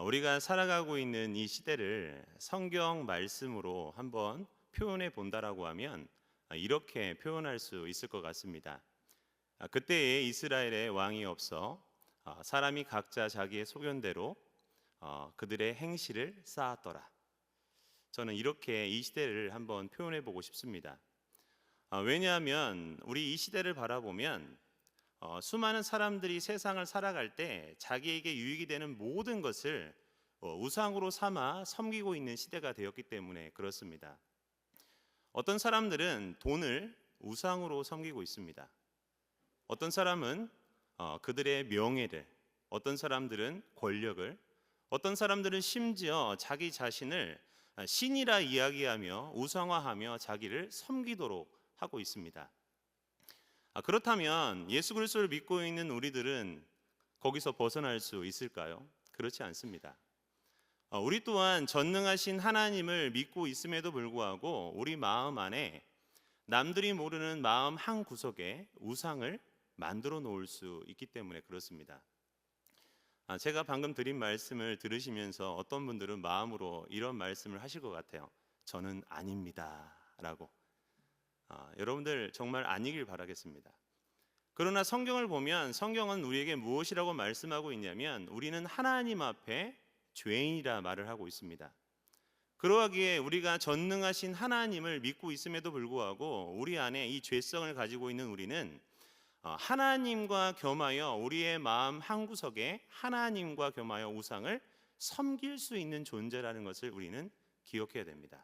우리가 살아가고 있는 이 시대를 성경 말씀으로 한번 표현해 본다라고 하면 이렇게 표현할 수 있을 것 같습니다. 그때에 이스라엘의 왕이 없어 사람이 각자 자기의 소견대로 그들의 행실을 쌓았더라. 저는 이렇게 이 시대를 한번 표현해 보고 싶습니다. 왜냐하면 우리 이 시대를 바라보면 수많은 사람들이 세상을 살아갈 때 자기에게 유익이 되는 모든 것을 우상으로 삼아 섬기고 있는 시대가 되었기 때문에 그렇습니다. 어떤 사람들은 돈을 우상으로 섬기고 있습니다. 어떤 사람은 그들의 명예를, 어떤 사람들은 권력을, 어떤 사람들은 심지어 자기 자신을 신이라 이야기하며 우상화하며 자기를 섬기도록 하고 있습니다. 그렇다면 예수 그리스도를 믿고 있는 우리들은 거기서 벗어날 수 있을까요? 그렇지 않습니다. 우리 또한 전능하신 하나님을 믿고 있음에도 불구하고 우리 마음 안에 남들이 모르는 마음 한 구석에 우상을 만들어 놓을 수 있기 때문에 그렇습니다. 제가 방금 드린 말씀을 들으시면서 어떤 분들은 마음으로 이런 말씀을 하실 것 같아요. 저는 아닙니다 라고. 여러분들 정말 아니길 바라겠습니다. 그러나 성경을 보면 성경은 우리에게 무엇이라고 말씀하고 있냐면 우리는 하나님 앞에 죄인이라 말을 하고 있습니다. 그러하기에 우리가 전능하신 하나님을 믿고 있음에도 불구하고 우리 안에 이 죄성을 가지고 있는 우리는 하나님과 겸하여 우리의 마음 한구석에 하나님과 겸하여 우상을 섬길 수 있는 존재라는 것을 우리는 기억해야 됩니다.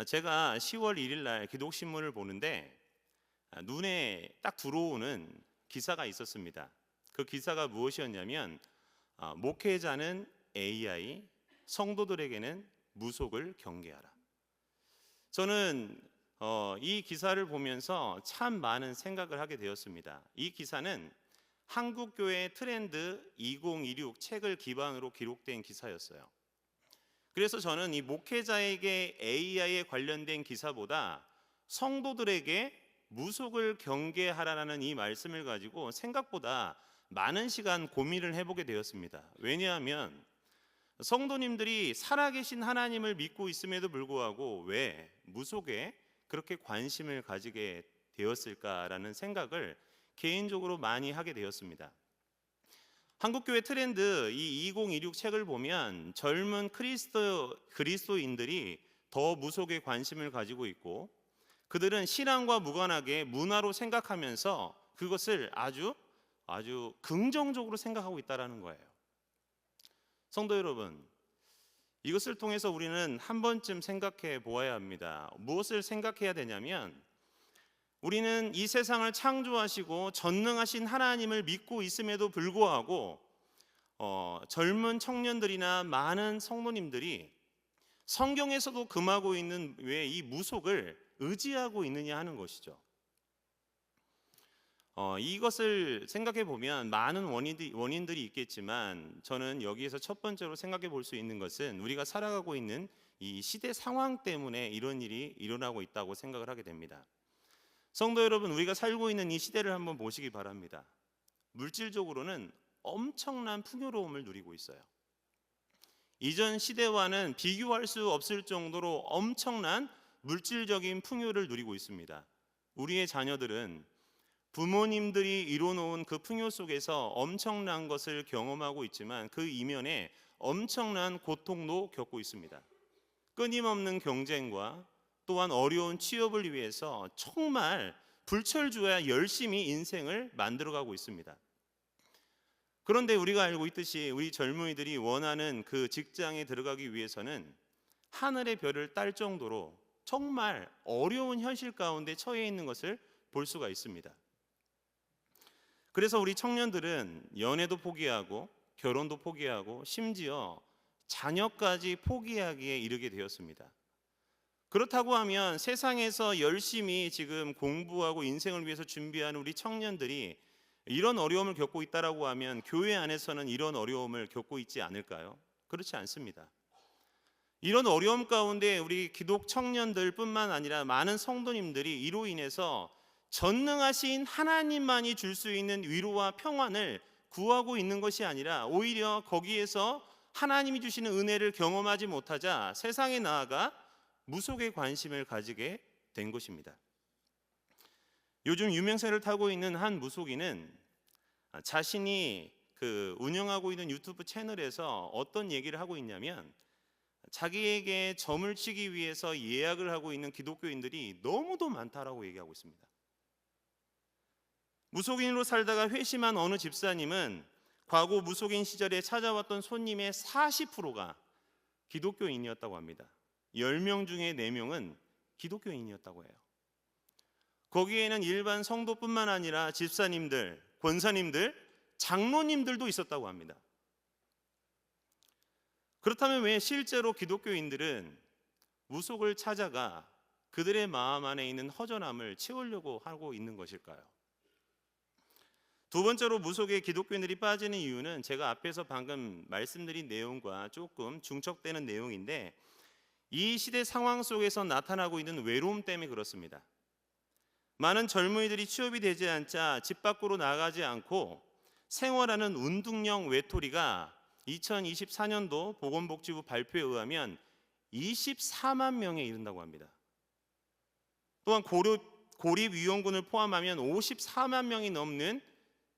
제가 10월 1일 날 기독신문을 보는데 눈에 딱 들어오는 기사가 있었습니다. 그 기사가 무엇이었냐면 목회자는 AI, 성도들에게는 무속을 경계하라. 저는 이 기사를 보면서 참 많은 생각을 하게 되었습니다. 이 기사는 한국교회 트렌드 2026 책을 기반으로 기록된 기사였어요. 그래서 저는 이 목회자에게 AI에 관련된 기사보다 성도들에게 무속을 경계하라는 이 말씀을 가지고 생각보다 많은 시간 고민을 해보게 되었습니다. 왜냐하면 성도님들이 살아계신 하나님을 믿고 있음에도 불구하고 왜 무속에 그렇게 관심을 가지게 되었을까라는 생각을 개인적으로 많이 하게 되었습니다. 한국교회 트렌드 이 2026 책을 보면 젊은 그리스도인들이 더 무속에 관심을 가지고 있고 그들은 신앙과 무관하게 문화로 생각하면서 그것을 아주 긍정적으로 생각하고 있다는 거예요. 성도 여러분, 이것을 통해서 우리는 한 번쯤 생각해 보아야 합니다. 무엇을 생각해야 되냐면 우리는 이 세상을 창조하시고 전능하신 하나님을 믿고 있음에도 불구하고 젊은 청년들이나 많은 성도님들이 성경에서도 금하고 있는 왜 이 무속을 의지하고 있느냐 하는 것이죠. 이것을 생각해 보면 많은 원인들이 있겠지만 저는 여기에서 첫 번째로 생각해 볼 수 있는 것은 우리가 살아가고 있는 이 시대 상황 때문에 이런 일이 일어나고 있다고 생각을 하게 됩니다. 성도 여러분, 우리가 살고 있는 이 시대를 한번 보시기 바랍니다. 물질적으로는 엄청난 풍요로움을 누리고 있어요. 이전 시대와는 비교할 수 없을 정도로 엄청난 물질적인 풍요를 누리고 있습니다. 우리의 자녀들은 부모님들이 이뤄놓은 그 풍요 속에서 엄청난 것을 경험하고 있지만 그 이면에 엄청난 고통도 겪고 있습니다. 끊임없는 경쟁과 또한 어려운 취업을 위해서 정말 불철주야 열심히 인생을 만들어가고 있습니다. 그런데 우리가 알고 있듯이 우리 젊은이들이 원하는 그 직장에 들어가기 위해서는 하늘의 별을 딸 정도로 정말 어려운 현실 가운데 처해 있는 것을 볼 수가 있습니다. 그래서 우리 청년들은 연애도 포기하고 결혼도 포기하고 심지어 자녀까지 포기하기에 이르게 되었습니다. 그렇다고 하면 세상에서 열심히 지금 공부하고 인생을 위해서 준비하는 우리 청년들이 이런 어려움을 겪고 있다라고 하면 교회 안에서는 이런 어려움을 겪고 있지 않을까요? 그렇지 않습니다. 이런 어려움 가운데 우리 기독 청년들뿐만 아니라 많은 성도님들이 이로 인해서 전능하신 하나님만이 줄 수 있는 위로와 평안을 구하고 있는 것이 아니라 오히려 거기에서 하나님이 주시는 은혜를 경험하지 못하자 세상에 나아가 무속에 관심을 가지게 된 것입니다. 요즘 유명세를 타고 있는 한 무속인은 자신이 운영하고 있는 유튜브 채널에서 어떤 얘기를 하고 있냐면, 자기에게 점을 치기 위해서 예약을 하고 있는 기독교인들이 너무도 많다라고 얘기하고 있습니다. 무속인으로 살다가 회심한 어느 집사님은 과거 무속인 시절에 찾아왔던 손님의 40%가 기독교인이었다고 합니다. 10명 중에 4명은 기독교인이었다고 해요. 거기에는 일반 성도뿐만 아니라 집사님들, 권사님들, 장로님들도 있었다고 합니다. 그렇다면 왜 실제로 기독교인들은 무속을 찾아가 그들의 마음 안에 있는 허전함을 채우려고 하고 있는 것일까요? 두 번째로 무속에 기독교인들이 빠지는 이유는 제가 앞에서 방금 말씀드린 내용과 조금 중첩되는 내용인데, 이 시대 상황 속에서 나타나고 있는 외로움 때문에 그렇습니다. 많은 젊은이들이 취업이 되지 않자 집 밖으로 나가지 않고 생활하는 운동형 외톨이가 2024년도 보건복지부 발표에 의하면 24만 명에 이른다고 합니다. 또한 고립위험군을 포함하면 54만 명이 넘는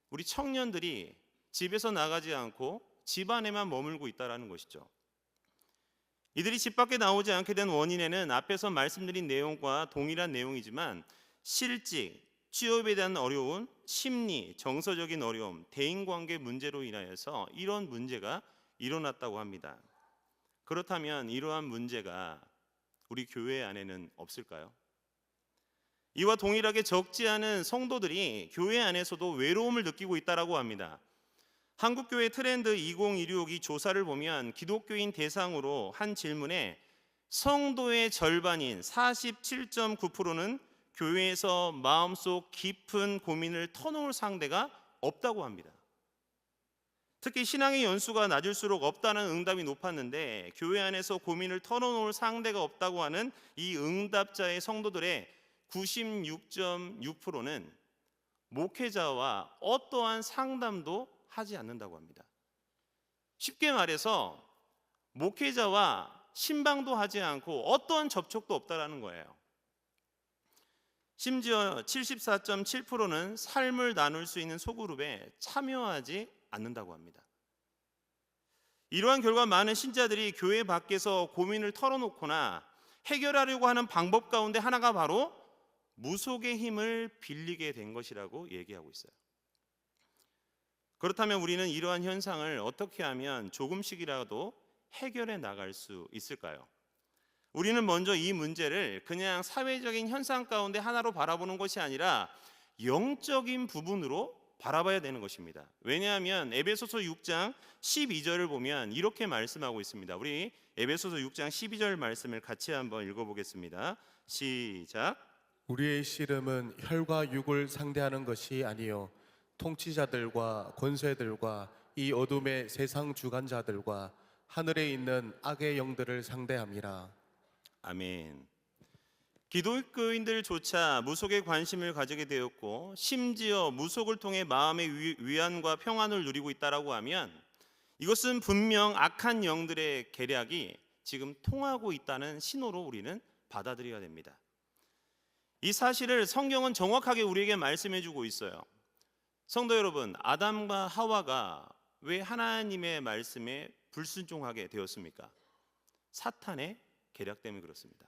우리 청년들이 집에서 나가지 않고 집 안에만 머물고 있다는 것이죠. 이들이 집 밖에 나오지 않게 된 원인에는 앞에서 말씀드린 내용과 동일한 내용이지만 실직, 취업에 대한 어려움, 심리, 정서적인 어려움, 대인관계 문제로 인하여서 이런 문제가 일어났다고 합니다. 그렇다면 이러한 문제가 우리 교회 안에는 없을까요? 이와 동일하게 적지 않은 성도들이 교회 안에서도 외로움을 느끼고 있다고 합니다. 한국교회 트렌드 2016이 조사를 보면 기독교인 대상으로 한 질문에 성도의 절반인 47.9%는 교회에서 마음속 깊은 고민을 터놓을 상대가 없다고 합니다. 특히 신앙의 연수가 낮을수록 없다는 응답이 높았는데, 교회 안에서 고민을 털어놓을 상대가 없다고 하는 이 응답자의 성도들의 96.6%는 목회자와 어떠한 상담도 하지 않는다고 합니다. 쉽게 말해서 목회자와 신방도 하지 않고 어떠한 접촉도 없다라는 거예요. 심지어 74.7%는 삶을 나눌 수 있는 소그룹에 참여하지 않는다고 합니다. 이러한 결과 많은 신자들이 교회 밖에서 고민을 털어놓거나 해결하려고 하는 방법 가운데 하나가 바로 무속의 힘을 빌리게 된 것이라고 얘기하고 있어요. 그렇다면 우리는 이러한 현상을 어떻게 하면 조금씩이라도 해결해 나갈 수 있을까요? 우리는 먼저 이 문제를 그냥 사회적인 현상 가운데 하나로 바라보는 것이 아니라 영적인 부분으로 바라봐야 되는 것입니다. 왜냐하면 에베소서 6장 12절을 보면 이렇게 말씀하고 있습니다. 우리 에베소서 6장 12절 말씀을 같이 한번 읽어보겠습니다. 시작. 우리의 씨름은 혈과 육을 상대하는 것이 아니요 통치자들과 권세들과 이 어둠의 세상 주관자들과 하늘에 있는 악의 영들을 상대함이라. 아멘. 기독교인들조차 무속에 관심을 가지게 되었고 심지어 무속을 통해 마음의 위안과 평안을 누리고 있다라고 하면 이것은 분명 악한 영들의 계략이 지금 통하고 있다는 신호로 우리는 받아들여야 됩니다. 이 사실을 성경은 정확하게 우리에게 말씀해 주고 있어요. 성도 여러분, 아담과 하와가 왜 하나님의 말씀에 불순종하게 되었습니까? 사탄의 계략 때문에 그렇습니다.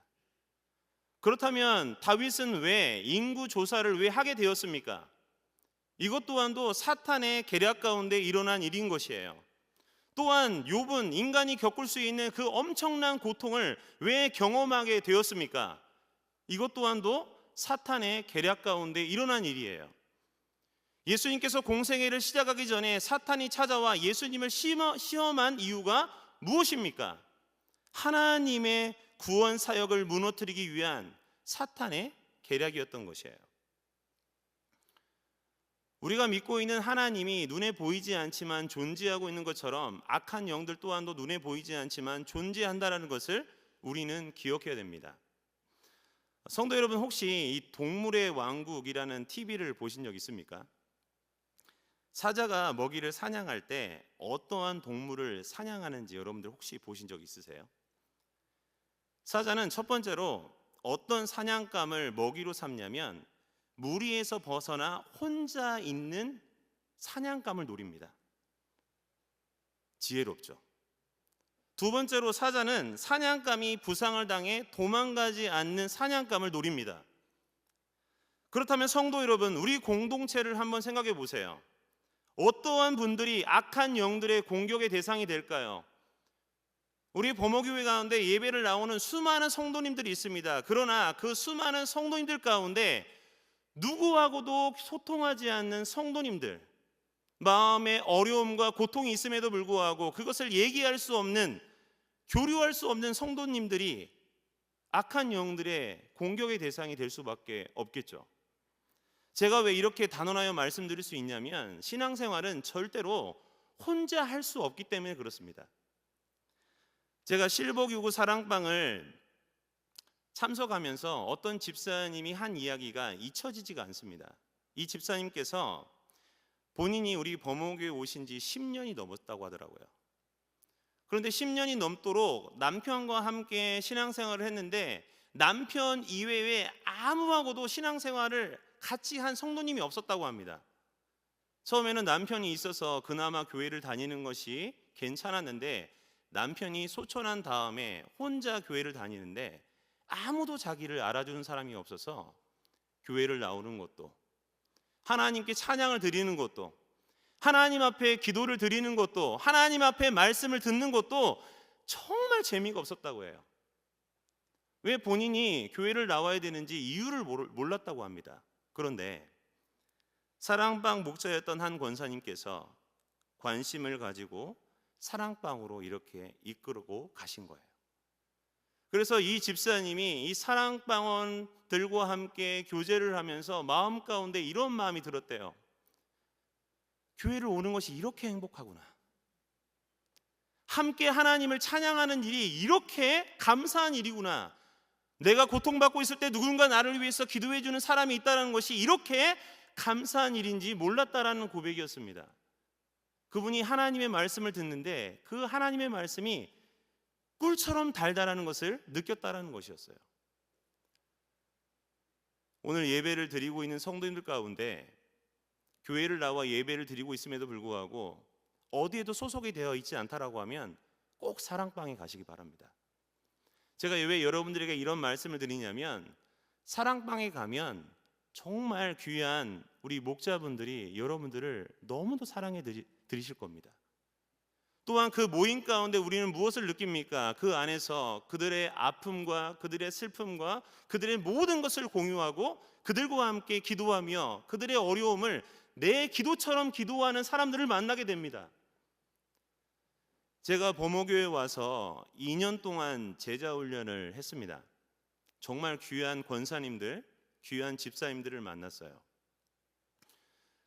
그렇다면 다윗은 왜 인구 조사를 왜 하게 되었습니까? 이것 또한도 사탄의 계략 가운데 일어난 일인 것이에요. 또한 욥은 인간이 겪을 수 있는 그 엄청난 고통을 왜 경험하게 되었습니까? 이것 또한도 사탄의 계략 가운데 일어난 일이에요. 예수님께서 공생애를 시작하기 전에 사탄이 찾아와 예수님을 시험한 이유가 무엇입니까? 하나님의 구원 사역을 무너뜨리기 위한 사탄의 계략이었던 것이에요. 우리가 믿고 있는 하나님이 눈에 보이지 않지만 존재하고 있는 것처럼 악한 영들 또한도 눈에 보이지 않지만 존재한다는 것을 우리는 기억해야 됩니다. 성도 여러분, 혹시 이 동물의 왕국이라는 TV를 보신 적 있습니까? 사자가 먹이를 사냥할 때 어떠한 동물을 사냥하는지 여러분들 혹시 보신 적 있으세요? 사자는 첫 번째로 어떤 사냥감을 먹이로 삼냐면 무리에서 벗어나 혼자 있는 사냥감을 노립니다. 지혜롭죠. 두 번째로 사자는 사냥감이 부상을 당해 도망가지 않는 사냥감을 노립니다. 그렇다면 성도 여러분, 우리 공동체를 한번 생각해 보세요. 어떠한 분들이 악한 영들의 공격의 대상이 될까요? 우리 범어교회 가운데 예배를 나오는 수많은 성도님들이 있습니다. 그러나 그 수많은 성도님들 가운데 누구하고도 소통하지 않는 성도님들, 마음에 어려움과 고통이 있음에도 불구하고 그것을 얘기할 수 없는, 교류할 수 없는 성도님들이 악한 영들의 공격의 대상이 될 수밖에 없겠죠. 제가 왜 이렇게 단언하여 말씀드릴 수 있냐면 신앙생활은 절대로 혼자 할 수 없기 때문에 그렇습니다. 제가 실버교구 사랑방을 참석하면서 어떤 집사님이 한 이야기가 잊혀지지가 않습니다. 이 집사님께서 본인이 우리 범어교회 오신 지 10년이 넘었다고 하더라고요. 그런데 10년이 넘도록 남편과 함께 신앙생활을 했는데 남편 이외에 아무하고도 신앙생활을 같이 한 성도님이 없었다고 합니다. 처음에는 남편이 있어서 그나마 교회를 다니는 것이 괜찮았는데 남편이 소천한 다음에 혼자 교회를 다니는데 아무도 자기를 알아주는 사람이 없어서 교회를 나오는 것도, 하나님께 찬양을 드리는 것도, 하나님 앞에 기도를 드리는 것도, 하나님 앞에 말씀을 듣는 것도 정말 재미가 없었다고 해요. 왜 본인이 교회를 나와야 되는지 이유를 몰랐다고 합니다. 그런데 사랑방 목자였던 한 권사님께서 관심을 가지고 사랑방으로 이렇게 이끌고 가신 거예요. 그래서 이 집사님이 이 사랑방원들과 함께 교제를 하면서 마음 가운데 이런 마음이 들었대요. 교회를 오는 것이 이렇게 행복하구나. 함께 하나님을 찬양하는 일이 이렇게 감사한 일이구나. 내가 고통받고 있을 때 누군가 나를 위해서 기도해 주는 사람이 있다는 것이 이렇게 감사한 일인지 몰랐다라는 고백이었습니다. 그분이 하나님의 말씀을 듣는데 그 하나님의 말씀이 꿀처럼 달달하는 것을 느꼈다라는 것이었어요. 오늘 예배를 드리고 있는 성도님들 가운데 교회를 나와 예배를 드리고 있음에도 불구하고 어디에도 소속이 되어 있지 않다라고 하면 꼭 사랑방에 가시기 바랍니다. 제가 왜 여러분들에게 이런 말씀을 드리냐면 사랑방에 가면 정말 귀한 우리 목자분들이 여러분들을 너무도 사랑해 드리실 겁니다. 또한 그 모임 가운데 우리는 무엇을 느낍니까? 그 안에서 그들의 아픔과 그들의 슬픔과 그들의 모든 것을 공유하고 그들과 함께 기도하며 그들의 어려움을 내 기도처럼 기도하는 사람들을 만나게 됩니다. 제가 범어교회에 와서 2년 동안 제자 훈련을 했습니다. 정말 귀한 권사님들, 귀한 집사님들을 만났어요.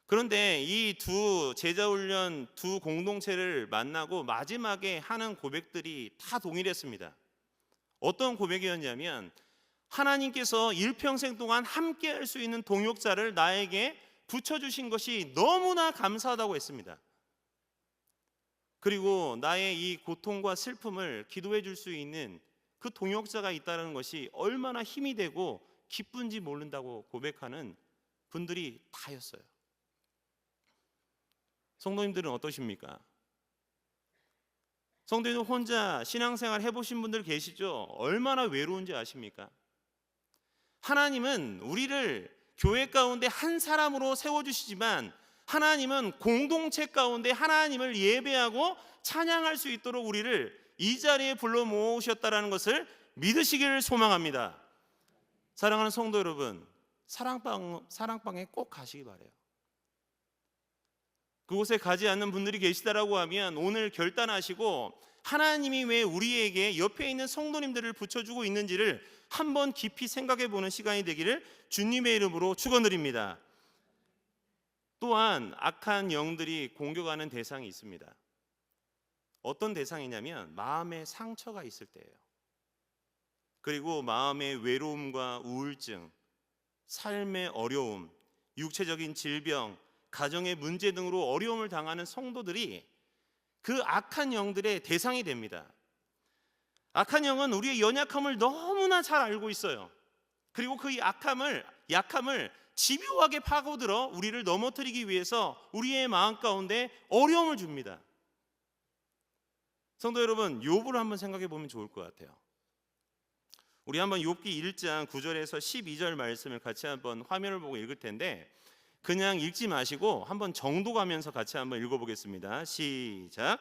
그런데 이 두 제자훈련 두 공동체를 만나고 마지막에 하는 고백들이 다 동일했습니다. 어떤 고백이었냐면 하나님께서 일평생 동안 함께 할 수 있는 동역자를 나에게 붙여주신 것이 너무나 감사하다고 했습니다. 그리고 나의 이 고통과 슬픔을 기도해 줄 수 있는 그 동역자가 있다는 것이 얼마나 힘이 되고 기쁜지 모른다고 고백하는 분들이 다였어요. 성도님들은 어떠십니까? 성도님들 혼자 신앙생활 해보신 분들 계시죠? 얼마나 외로운지 아십니까? 하나님은 우리를 교회 가운데 한 사람으로 세워주시지만 하나님은 공동체 가운데 하나님을 예배하고 찬양할 수 있도록 우리를 이 자리에 불러 모으셨다는 것을 믿으시기를 소망합니다. 사랑하는 성도 여러분, 사랑방에 꼭 가시기 바라요. 그곳에 가지 않는 분들이 계시다라고 하면 오늘 결단하시고 하나님이 왜 우리에게 옆에 있는 성도님들을 붙여주고 있는지를 한번 깊이 생각해 보는 시간이 되기를 주님의 이름으로 축원드립니다. 또한 악한 영들이 공격하는 대상이 있습니다. 어떤 대상이냐면 마음에 상처가 있을 때예요. 그리고 마음의 외로움과 우울증, 삶의 어려움, 육체적인 질병, 가정의 문제 등으로 어려움을 당하는 성도들이 그 악한 영들의 대상이 됩니다. 악한 영은 우리의 연약함을 너무나 잘 알고 있어요. 그리고 그 약함을 집요하게 파고들어 우리를 넘어뜨리기 위해서 우리의 마음 가운데 어려움을 줍니다. 성도 여러분, 욥을 한번 생각해 보면 좋을 것 같아요. 우리 한번 욥기 1장 9절에서 12절 말씀을 같이 한번 화면을 보고 읽을 텐데, 그냥 읽지 마시고 한번 정도 가면서 같이 한번 읽어보겠습니다. 시작.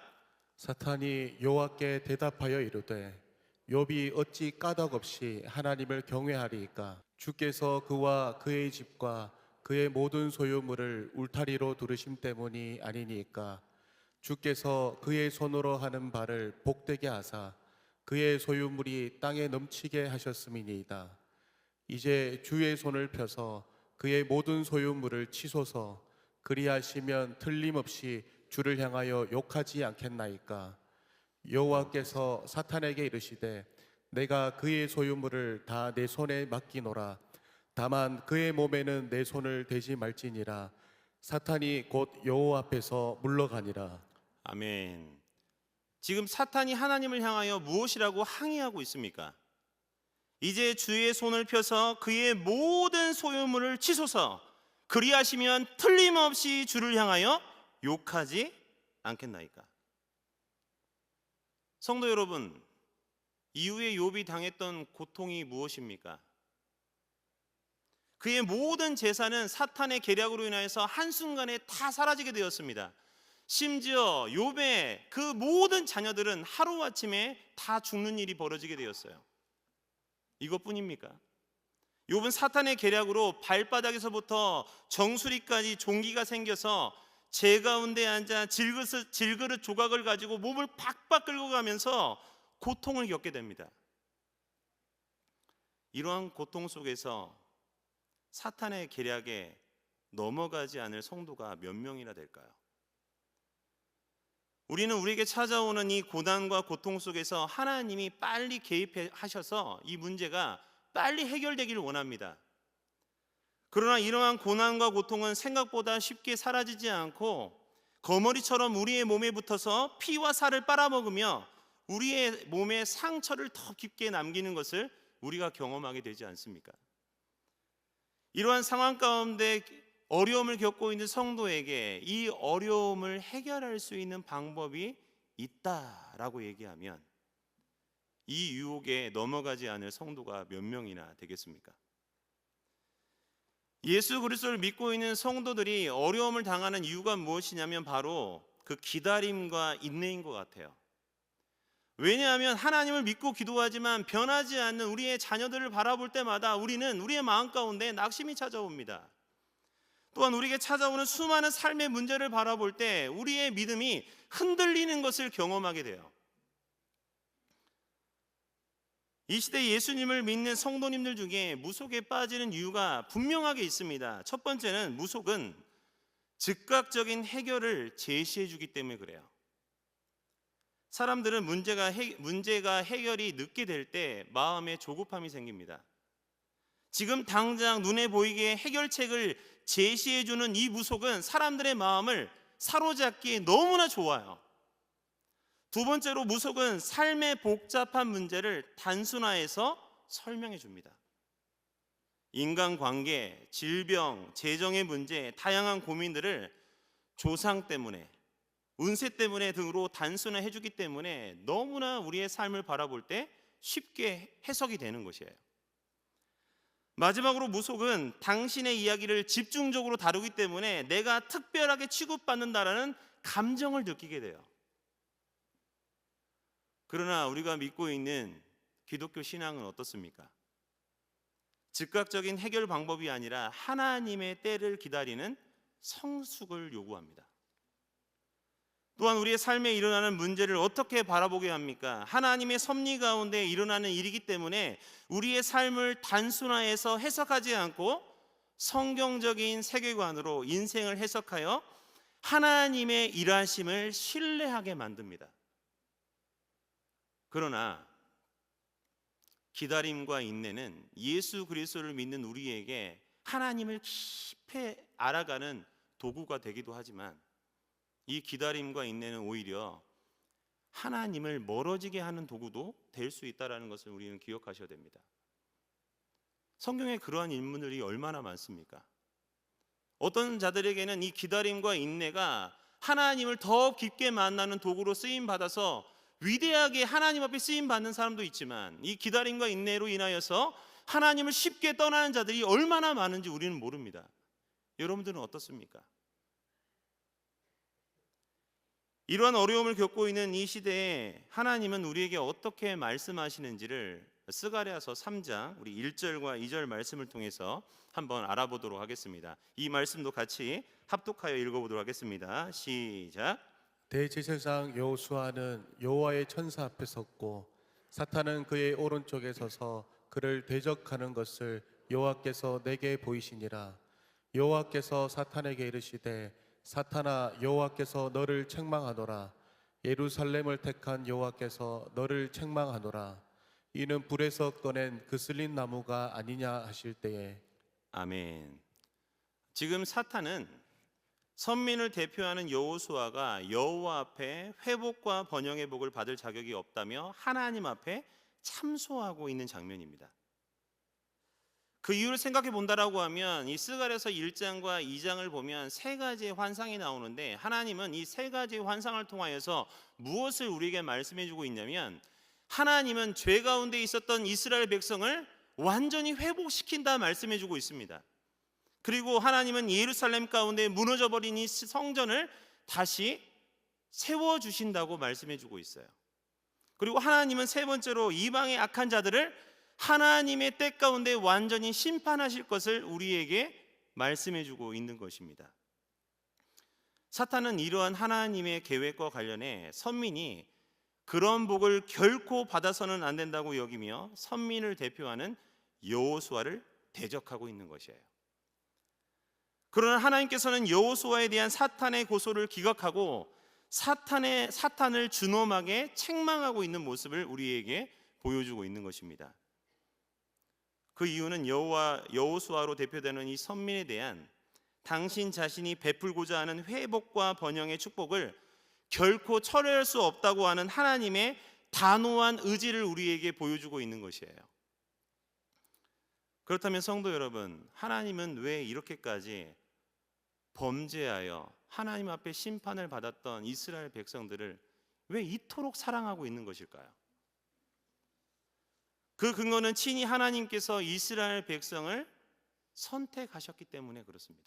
사탄이 여호와께 대답하여 이르되 욥이 어찌 까닭없이 하나님을 경외하리이까? 주께서 그와 그의 집과 그의 모든 소유물을 울타리로 두르심 때문이 아니니까? 주께서 그의 손으로 하는 바를 복되게 하사 그의 소유물이 땅에 넘치게 하셨음이니이다. 이제 주의 손을 펴서 그의 모든 소유물을 치소서. 그리하시면 틀림없이 주를 향하여 욕하지 않겠나이까? 여호와께서 사탄에게 이르시되 내가 그의 소유물을 다 내 손에 맡기노라. 다만 그의 몸에는 내 손을 대지 말지니라. 사탄이 곧 여호와 앞에서 물러가니라. 아멘. 지금 사탄이 하나님을 향하여 무엇이라고 항의하고 있습니까? 이제 주의 손을 펴서 그의 모든 소유물을 치소서. 그리하시면 틀림없이 주를 향하여 욕하지 않겠나이까? 성도 여러분, 이후에 욥이 당했던 고통이 무엇입니까? 그의 모든 재산은 사탄의 계략으로 인하여서 한순간에 다 사라지게 되었습니다. 심지어 욥의 그 모든 자녀들은 하루아침에 다 죽는 일이 벌어지게 되었어요. 이것뿐입니까? 욥은 사탄의 계략으로 발바닥에서부터 정수리까지 종기가 생겨서 재 가운데 앉아 질그릇 조각을 가지고 몸을 박박 끌고 가면서 고통을 겪게 됩니다. 이러한 고통 속에서 사탄의 계략에 넘어가지 않을 성도가 몇 명이나 될까요? 우리는 우리에게 찾아오는 이 고난과 고통 속에서 하나님이 빨리 개입하셔서 이 문제가 빨리 해결되기를 원합니다. 그러나 이러한 고난과 고통은 생각보다 쉽게 사라지지 않고 거머리처럼 우리의 몸에 붙어서 피와 살을 빨아먹으며 우리의 몸에 상처를 더 깊게 남기는 것을 우리가 경험하게 되지 않습니까? 이러한 상황 가운데 어려움을 겪고 있는 성도에게 이 어려움을 해결할 수 있는 방법이 있다라고 얘기하면 이 유혹에 넘어가지 않을 성도가 몇 명이나 되겠습니까? 예수 그리스도를 믿고 있는 성도들이 어려움을 당하는 이유가 무엇이냐면 바로 그 기다림과 인내인 것 같아요. 왜냐하면 하나님을 믿고 기도하지만 변하지 않는 우리의 자녀들을 바라볼 때마다 우리는 우리의 마음 가운데 낙심이 찾아옵니다. 또한 우리에게 찾아오는 수많은 삶의 문제를 바라볼 때 우리의 믿음이 흔들리는 것을 경험하게 돼요. 이 시대 예수님을 믿는 성도님들 중에 무속에 빠지는 이유가 분명하게 있습니다. 첫 번째는 무속은 즉각적인 해결을 제시해 주기 때문에 그래요. 사람들은 문제가 해결이 늦게 될 때 마음에 조급함이 생깁니다. 지금 당장 눈에 보이게 해결책을 제시해 주는 이 무속은 사람들의 마음을 사로잡기에 너무나 좋아요. 두 번째로 무속은 삶의 복잡한 문제를 단순화해서 설명해 줍니다. 인간관계, 질병, 재정의 문제, 다양한 고민들을 조상 때문에, 운세 때문에 등으로 단순화해 주기 때문에 너무나 우리의 삶을 바라볼 때 쉽게 해석이 되는 것이에요. 마지막으로 무속은 당신의 이야기를 집중적으로 다루기 때문에 내가 특별하게 취급받는다라는 감정을 느끼게 돼요. 그러나 우리가 믿고 있는 기독교 신앙은 어떻습니까? 즉각적인 해결 방법이 아니라 하나님의 때를 기다리는 성숙을 요구합니다. 또한 우리의 삶에 일어나는 문제를 어떻게 바라보게 합니까? 하나님의 섭리 가운데 일어나는 일이기 때문에 우리의 삶을 단순화해서 해석하지 않고 성경적인 세계관으로 인생을 해석하여 하나님의 일하심을 신뢰하게 만듭니다. 그러나 기다림과 인내는 예수 그리스도를 믿는 우리에게 하나님을 깊이 알아가는 도구가 되기도 하지만 이 기다림과 인내는 오히려 하나님을 멀어지게 하는 도구도 될 수 있다는 것을 우리는 기억하셔야 됩니다. 성경에 그러한 인물들이 얼마나 많습니까? 어떤 자들에게는 이 기다림과 인내가 하나님을 더 깊게 만나는 도구로 쓰임 받아서 위대하게 하나님 앞에 쓰임 받는 사람도 있지만, 이 기다림과 인내로 인하여서 하나님을 쉽게 떠나는 자들이 얼마나 많은지 우리는 모릅니다. 여러분들은 어떻습니까? 이러한 어려움을 겪고 있는 이 시대에 하나님은 우리에게 어떻게 말씀하시는지를 스가랴서 3장 우리 1절과 2절 말씀을 통해서 한번 알아보도록 하겠습니다. 이 말씀도 같이 합독하여 읽어보도록 하겠습니다. 시작. 대제사장 여호수아는 여호와의 천사 앞에 섰고 사탄은 그의 오른쪽에 서서 그를 대적하는 것을 여호와께서 내게 보이시니라. 여호와께서 사탄에게 이르시되 사탄아, 여호와께서 너를 책망하노라. 예루살렘을 택한 여호와께서 너를 책망하노라. 이는 불에서 꺼낸 그슬린 나무가 아니냐 하실 때에. 아멘. 지금 사탄은 선민을 대표하는 여호수아가 여호와 앞에 회복과 번영의 복을 받을 자격이 없다며 하나님 앞에 참소하고 있는 장면입니다. 그 이유를 생각해 본다라고 하면 이 스가랴서 1장과 2장을 보면 세 가지의 환상이 나오는데, 하나님은 이 세 가지의 환상을 통하여서 무엇을 우리에게 말씀해 주고 있냐면, 하나님은 죄 가운데 있었던 이스라엘 백성을 완전히 회복시킨다 말씀해 주고 있습니다. 그리고 하나님은 예루살렘 가운데 무너져 버린 이 성전을 다시 세워 주신다고 말씀해 주고 있어요. 그리고 하나님은 세 번째로 이방의 악한 자들을 하나님의 때 가운데 완전히 심판하실 것을 우리에게 말씀해 주고 있는 것입니다. 사탄은 이러한 하나님의 계획과 관련해 선민이 그런 복을 결코 받아서는 안 된다고 여기며 선민을 대표하는 여호수아를 대적하고 있는 것이에요. 그러나 하나님께서는 여호수아에 대한 사탄의 고소를 기각하고 사탄을 준엄하게 책망하고 있는 모습을 우리에게 보여주고 있는 것입니다. 그 이유는 여호수아로 대표되는 이 선민에 대한 당신 자신이 베풀고자 하는 회복과 번영의 축복을 결코 철회할 수 없다고 하는 하나님의 단호한 의지를 우리에게 보여주고 있는 것이에요. 그렇다면 성도 여러분, 하나님은 왜 이렇게까지 범죄하여 하나님 앞에 심판을 받았던 이스라엘 백성들을 왜 이토록 사랑하고 있는 것일까요? 그 근거는 친히 하나님께서 이스라엘 백성을 선택하셨기 때문에 그렇습니다.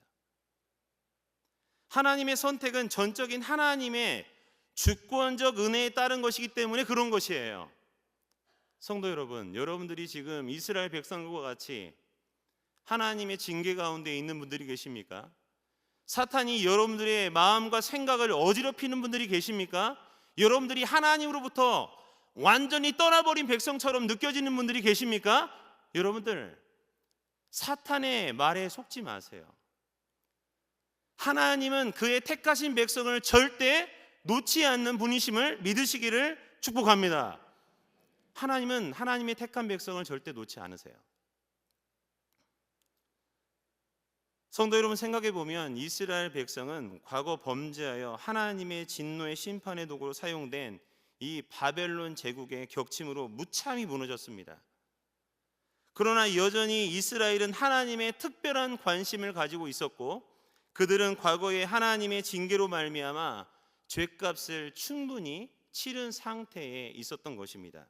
하나님의 선택은 전적인 하나님의 주권적 은혜에 따른 것이기 때문에 그런 것이에요. 성도 여러분, 여러분들이 지금 이스라엘 백성과 같이 하나님의 징계 가운데 있는 분들이 계십니까? 사탄이 여러분들의 마음과 생각을 어지럽히는 분들이 계십니까? 여러분들이 하나님으로부터 완전히 떠나버린 백성처럼 느껴지는 분들이 계십니까? 여러분들, 사탄의 말에 속지 마세요. 하나님은 그의 택하신 백성을 절대 놓지 않는 분이심을 믿으시기를 축복합니다. 하나님은 하나님의 택한 백성을 절대 놓지 않으세요. 성도 여러분, 생각해 보면 이스라엘 백성은 과거 범죄하여 하나님의 진노의 심판의 도구로 사용된 이 바벨론 제국의 격침으로 무참히 무너졌습니다. 그러나 여전히 이스라엘은 하나님의 특별한 관심을 가지고 있었고, 그들은 과거에 하나님의 징계로 말미암아 죄값을 충분히 치른 상태에 있었던 것입니다.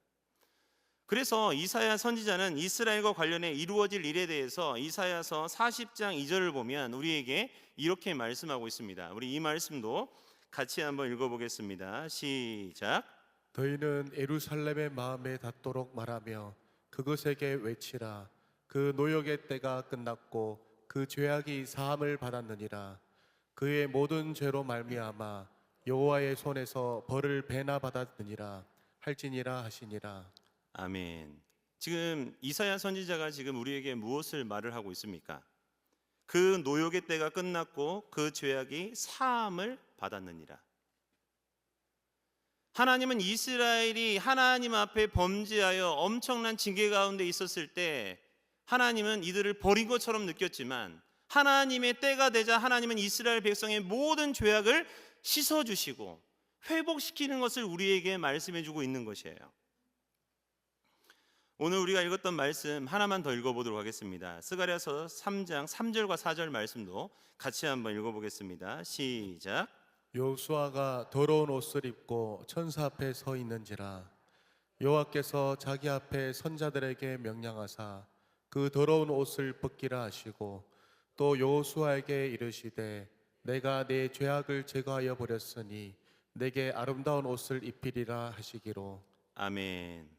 그래서 이사야 선지자는 이스라엘과 관련해 이루어질 일에 대해서 이사야서 40장 2절을 보면 우리에게 이렇게 말씀하고 있습니다. 우리 이 말씀도 같이 한번 읽어보겠습니다. 시작. 너희는 예루살렘의 마음에 닿도록 말하며 그것에게 외치라. 그 노역의 때가 끝났고 그 죄악이 사함을 받았느니라. 그의 모든 죄로 말미암아 여호와의 손에서 벌을 배나 받았느니라 할지니라 하시니라. 아멘. 지금 이사야 선지자가 지금 우리에게 무엇을 말을 하고 있습니까? 그 노역의 때가 끝났고 그 죄악이 사함을 받았느니라. 하나님은 이스라엘이 하나님 앞에 범죄하여 엄청난 징계 가운데 있었을 때 하나님은 이들을 버린 것처럼 느꼈지만 하나님의 때가 되자 하나님은 이스라엘 백성의 모든 죄악을 씻어주시고 회복시키는 것을 우리에게 말씀해주고 있는 것이에요. 오늘 우리가 읽었던 말씀 하나만 더 읽어보도록 하겠습니다. 스가랴서 3장 3절과 4절 말씀도 같이 한번 읽어보겠습니다. 시작. 여호수아가 더러운 옷을 입고 천사 앞에 서 있는지라 여호와께서 자기 앞에 선자들에게 명령하사 그 더러운 옷을 벗기라 하시고 또 여호수아에게 이르시되 내가 내 죄악을 제거하여 버렸으니 내게 아름다운 옷을 입히리라 하시기로. 아멘.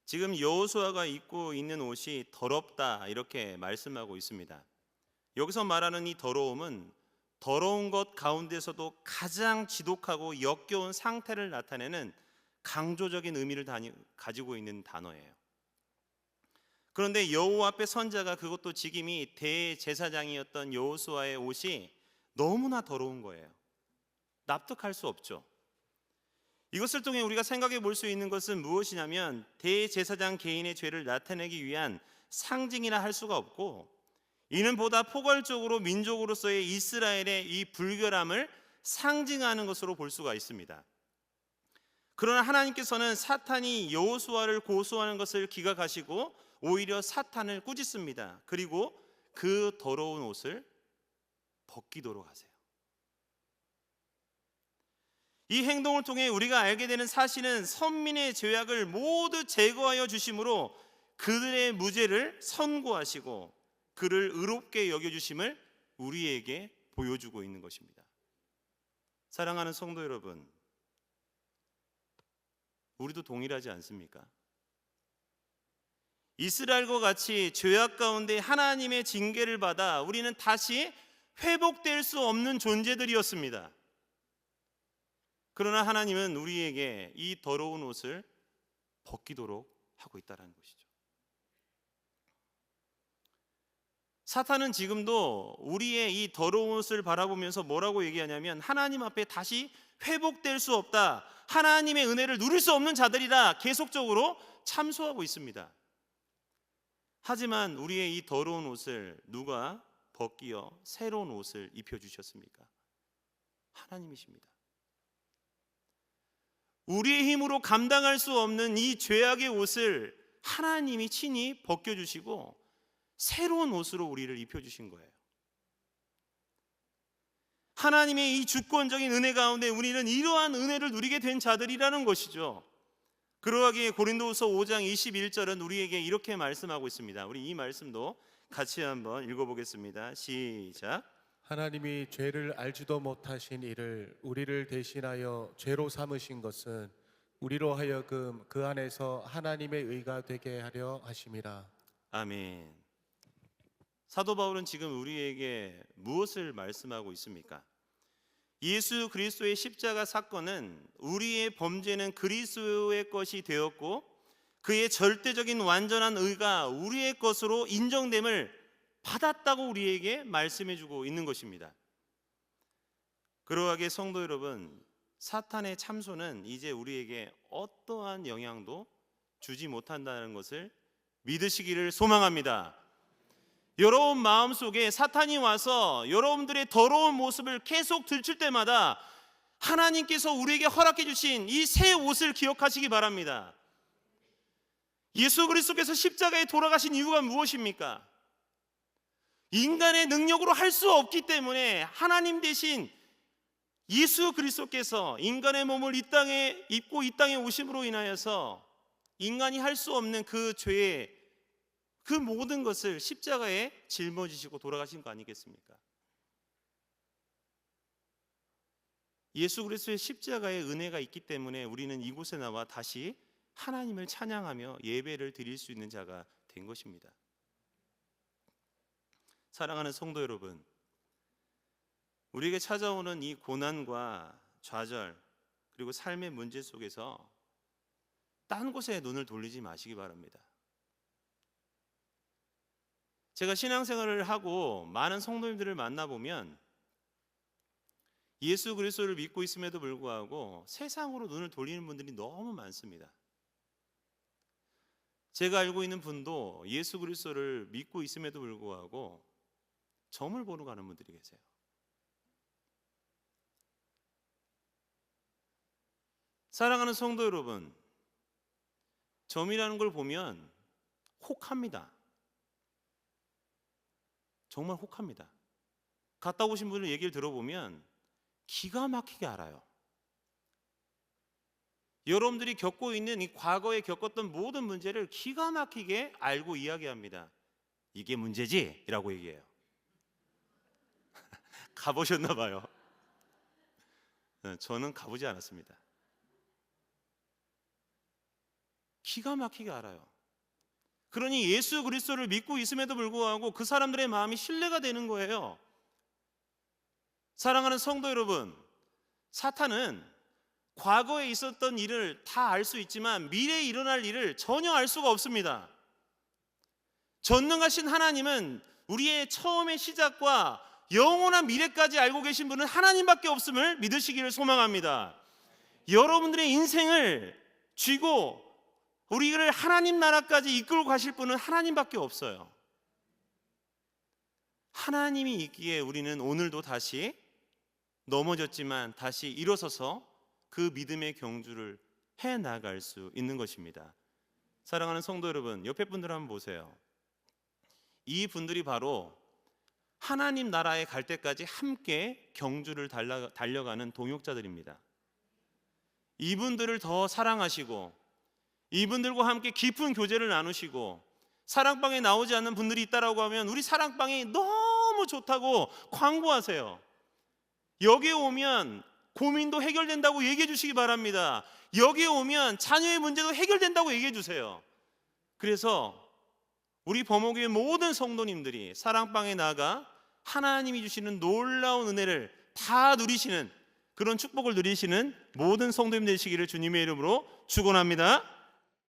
지금 여호수아가 입고 있는 옷이 더럽다 이렇게 말씀하고 있습니다. 여기서 말하는 이 더러움은 더러운 것 가운데서도 가장 지독하고 역겨운 상태를 나타내는 강조적인 의미를 가지고 있는 단어예요. 그런데 여호와 앞에 선자가, 그것도 직임이 대제사장이었던 여호수아의 옷이 너무나 더러운 거예요. 납득할 수 없죠. 이것을 통해 우리가 생각해 볼 수 있는 것은 무엇이냐면 대제사장 개인의 죄를 나타내기 위한 상징이라 할 수가 없고, 이는 보다 포괄적으로 민족으로서의 이스라엘의 이 불결함을 상징하는 것으로 볼 수가 있습니다. 그러나 하나님께서는 사탄이 여호수아를 고소하는 것을 기각하시고 오히려 사탄을 꾸짖습니다. 그리고 그 더러운 옷을 벗기도록 하세요. 이 행동을 통해 우리가 알게 되는 사실은 선민의 죄악을 모두 제거하여 주심으로 그들의 무죄를 선고하시고 그를 의롭게 여겨주심을 우리에게 보여주고 있는 것입니다. 사랑하는 성도 여러분, 우리도 동일하지 않습니까? 이스라엘과 같이 죄악 가운데 하나님의 징계를 받아 우리는 다시 회복될 수 없는 존재들이었습니다. 그러나 하나님은 우리에게 이 더러운 옷을 벗기도록 하고 있다는 것이죠. 사탄은 지금도 우리의 이 더러운 옷을 바라보면서 뭐라고 얘기하냐면 하나님 앞에 다시 회복될 수 없다, 하나님의 은혜를 누릴 수 없는 자들이라 계속적으로 참소하고 있습니다. 하지만 우리의 이 더러운 옷을 누가 벗기어 새로운 옷을 입혀주셨습니까? 하나님이십니다. 우리의 힘으로 감당할 수 없는 이 죄악의 옷을 하나님이 친히 벗겨주시고 새로운 옷으로 우리를 입혀주신 거예요. 하나님의 이 주권적인 은혜 가운데 우리는 이러한 은혜를 누리게 된 자들이라는 것이죠. 그러하기에 고린도후서 5장 21절은 우리에게 이렇게 말씀하고 있습니다. 우리 이 말씀도 같이 한번 읽어보겠습니다. 시작. 하나님이 죄를 알지도 못하신 이를 우리를 대신하여 죄로 삼으신 것은 우리로 하여금 그 안에서 하나님의 의가 되게 하려 하심이라. 아멘. 사도 바울은 지금 우리에게 무엇을 말씀하고 있습니까? 예수 그리스도의 십자가 사건은 우리의 범죄는 그리스도의 것이 되었고 그의 절대적인 완전한 의가 우리의 것으로 인정됨을 받았다고 우리에게 말씀해주고 있는 것입니다. 그러하게 성도 여러분, 사탄의 참소는 이제 우리에게 어떠한 영향도 주지 못한다는 것을 믿으시기를 소망합니다. 여러분 마음속에 사탄이 와서 여러분들의 더러운 모습을 계속 들출 때마다 하나님께서 우리에게 허락해 주신 이 새 옷을 기억하시기 바랍니다. 예수 그리스도께서 십자가에 돌아가신 이유가 무엇입니까? 인간의 능력으로 할 수 없기 때문에 하나님 대신 예수 그리스도께서 인간의 몸을 이 땅에 입고 이 땅에 오심으로 인하여서 인간이 할 수 없는 그 죄의 그 모든 것을 십자가에 짊어지시고 돌아가신 거 아니겠습니까? 예수 그리스도의 십자가의 은혜가 있기 때문에 우리는 이곳에 나와 다시 하나님을 찬양하며 예배를 드릴 수 있는 자가 된 것입니다. 사랑하는 성도 여러분, 우리에게 찾아오는 이 고난과 좌절 그리고 삶의 문제 속에서 딴 곳에 눈을 돌리지 마시기 바랍니다. 제가 신앙생활을 하고 많은 성도님들을 만나보면 예수 그리스도를 믿고 있음에도 불구하고 세상으로 눈을 돌리는 분들이 너무 많습니다. 제가 알고 있는 분도 예수 그리스도를 믿고 있음에도 불구하고 점을 보러 가는 분들이 계세요. 사랑하는 성도 여러분, 점이라는 걸 보면 혹합니다. 정말 혹합니다. 갔다 오신 분들 얘기를 들어보면 기가 막히게 알아요. 여러분들이 겪고 있는 이 과거에 겪었던 모든 문제를 기가 막히게 알고 이야기합니다. 이게 문제지? 라고 얘기해요. 가보셨나 봐요. 저는 가보지 않았습니다. 기가 막히게 알아요. 그러니 예수 그리스도를 믿고 있음에도 불구하고 그 사람들의 마음이 신뢰가 되는 거예요. 사랑하는 성도 여러분, 사탄은 과거에 있었던 일을 다 알 수 있지만 미래에 일어날 일을 전혀 알 수가 없습니다. 전능하신 하나님은 우리의 처음의 시작과 영원한 미래까지 알고 계신 분은 하나님밖에 없음을 믿으시기를 소망합니다. 여러분들의 인생을 쥐고 우리를 하나님 나라까지 이끌고 가실 분은 하나님밖에 없어요. 하나님이 있기에 우리는 오늘도 다시 넘어졌지만 다시 일어서서 그 믿음의 경주를 해나갈 수 있는 것입니다. 사랑하는 성도 여러분, 옆에 분들 한번 보세요. 이 분들이 바로 하나님 나라에 갈 때까지 함께 경주를 달려가는 동역자들입니다. 이분들을 더 사랑하시고 이분들과 함께 깊은 교제를 나누시고 사랑방에 나오지 않는 분들이 있다라고 하면 우리 사랑방이 너무 좋다고 광고하세요. 여기에 오면 고민도 해결된다고 얘기해 주시기 바랍니다. 여기에 오면 자녀의 문제도 해결된다고 얘기해 주세요. 그래서 우리 범옥의 모든 성도님들이 사랑방에 나가 하나님이 주시는 놀라운 은혜를 다 누리시는 그런 축복을 누리시는 모든 성도님 되시기를 주님의 이름으로 축원합니다.